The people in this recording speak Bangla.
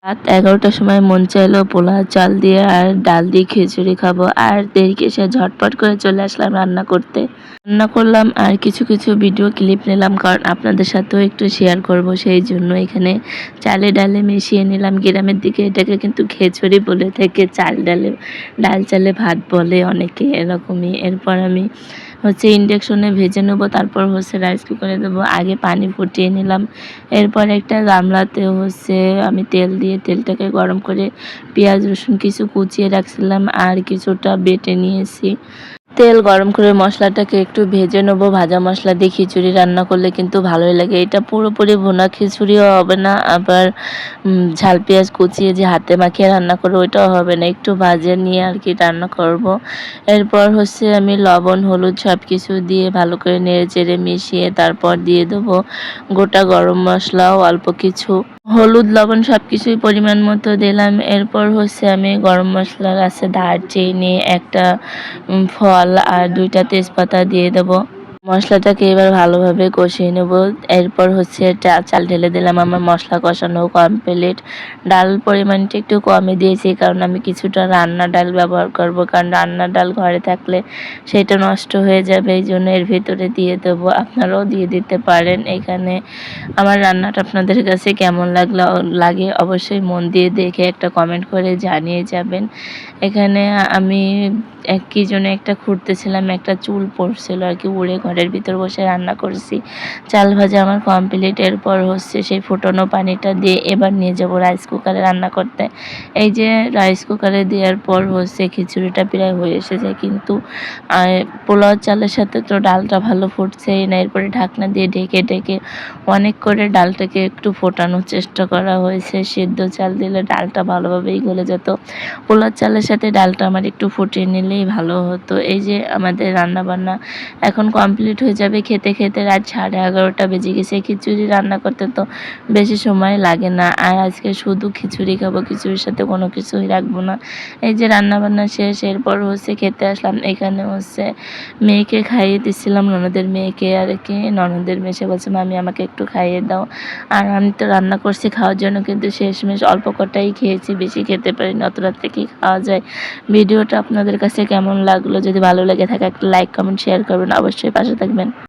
রাত ১১টার সময় মন চাইলো পোলাও চাল দিয়ে আর ডাল দিয়ে খিচুড়ি খাবো। আর দেরিকে সে ঝটপট করে চলে আসলাম রান্না করতে। রান্না করলাম আর কিছু কিছু ভিডিও ক্লিপ নিলাম, কারণ আপনাদের সাথেও একটু শেয়ার করব, সেই জন্য এখানে চালে ডালে মিশিয়ে নিলাম। গ্রামের দিকে এটাকে কিন্তু খিচুড়ি বলে থাকে, চাল ডালে ডাল চালে ভাত বলে অনেকে এরকমই। এরপর আমি ইন্ডাকশনে ভেজে নেবো, তারপর রাইস কুকারে দেবো। আগে পানি ফুটিয়ে নিলাম, এরপর একটা গামলাতে আমি তেল দিয়ে তেলটাকে গরম করে পেঁয়াজ রসুন কিছু কুচিয়ে রাখছিলাম আর কিছুটা বেটে নিয়েছি। তেল গরম করে মশলাটাকে একটু ভেজে নেবো। ভাজা মশলা দিয়ে খিচুড়ি রান্না করলে কিন্তু ভালোই লাগে। এটা পুরোপুরি ভুনা খিচুড়িও হবে না, আবার ঝাল পেঁয়াজ কুচিয়ে যে হাতে মাখিয়ে রান্না করবো ওইটাও হবে না, একটু ভাজে নিয়ে আর কি রান্না করব। এরপর আমি লবণ হলুদ সব কিছু দিয়ে ভালো করে নেড়ে চেড়ে মিশিয়ে তারপর দিয়ে দেবো গোটা গরম মশলাও অল্প কিছু, হলুদ লবণ সব কিছুই পরিমাণ মতো দিলাম। এরপর আমি গরম মশলার আছে দারচিনি, একটা ফল আর 2টা তেজপাতা দিয়ে দেবো। মশলাটাকে এবার ভালোভাবে কষিয়ে নেব। এরপর চাল ঢেলে দিলাম। আমার মশলা কষানো কমপ্লিট। ডাল পরিমাণটা একটু কমই দিয়েছি, কারণ আমি কিছুটা রান্না ডাল ব্যবহার করব, কারণ রান্নার ডাল ঘরে থাকলে সেটা নষ্ট হয়ে যাবে, এই জন্য এর ভিতরে দিয়ে দেবো। আপনারাও দিয়ে দিতে পারেন। এখানে আমার রান্নাটা আপনাদের কাছে কেমন লাগে অবশ্যই মন দিয়ে দেখে একটা কমেন্ট করে জানিয়ে যাবেন। এখানে আমি কি জন্য একটা খুঁড়তেছিলাম, একটা চুল পড়ছিল আর কি, উড়ে ঘরের ভিতর বসে রান্না করছি। চাল ভাজা আমার কমপ্লিট। এরপর সেই ফুটানো পানিটা দিয়ে এবার নিয়ে যাব রাইস কুকারে রান্না করতে। এই যে রাইস কুকারে দেওয়ার পর খিচুড়িটা প্রায় হয়ে এসেছে, কিন্তু পোলাও চালের সাথে তো ডালটা ভালো ফুটছেই না। এরপরে ঢাকনা দিয়ে ঢেকে ঢেকে অনেক করে ডালটাকে একটু ফোটানোর চেষ্টা করা হয়েছে। সিদ্ধ চাল দিলে ডালটা ভালোভাবেই গলে যেত, পোলাও চালের সাথে ডালটা আমার একটু ফুটিয়ে নিলেই ভালো হতো। এই যে আমাদের রান্নাবান্না এখন কমপ্লিট হয়ে যাবে। খেতে খেতে রাত 11:30 বেজে গেছে। খিচুড়ি রান্না করতে তো বেশি সময় লাগে না, আর আজকে শুধু খিচুড়ি খাবো, খিচুড়ির সাথে কোনো কিছুই রাখবো না। এই যে রান্নাবান্না শেষ, এরপর খেতে আসলাম। এখানে মেয়েকে খাইয়ে দিচ্ছিলাম, ননদের মেয়েকে আর কি। ননদের মেয়ে সে বলছে মামি আমাকে একটু খাইয়ে দাও, আর আমি তো রান্না করছি খাওয়ার জন্য, কিন্তু শেষমেশ অল্প কটাই খেয়েছি, বেশি খেতে পারিনি। অত রাত্রে কি খাওয়া যায়। ভিডিওটা আপনাদের কাছে কেমন লাগলো? যদি ভালো লেগে থাকে একটা লাইক কমেন্ট শেয়ার করবেন, অবশ্যই পাশে থাকবেন।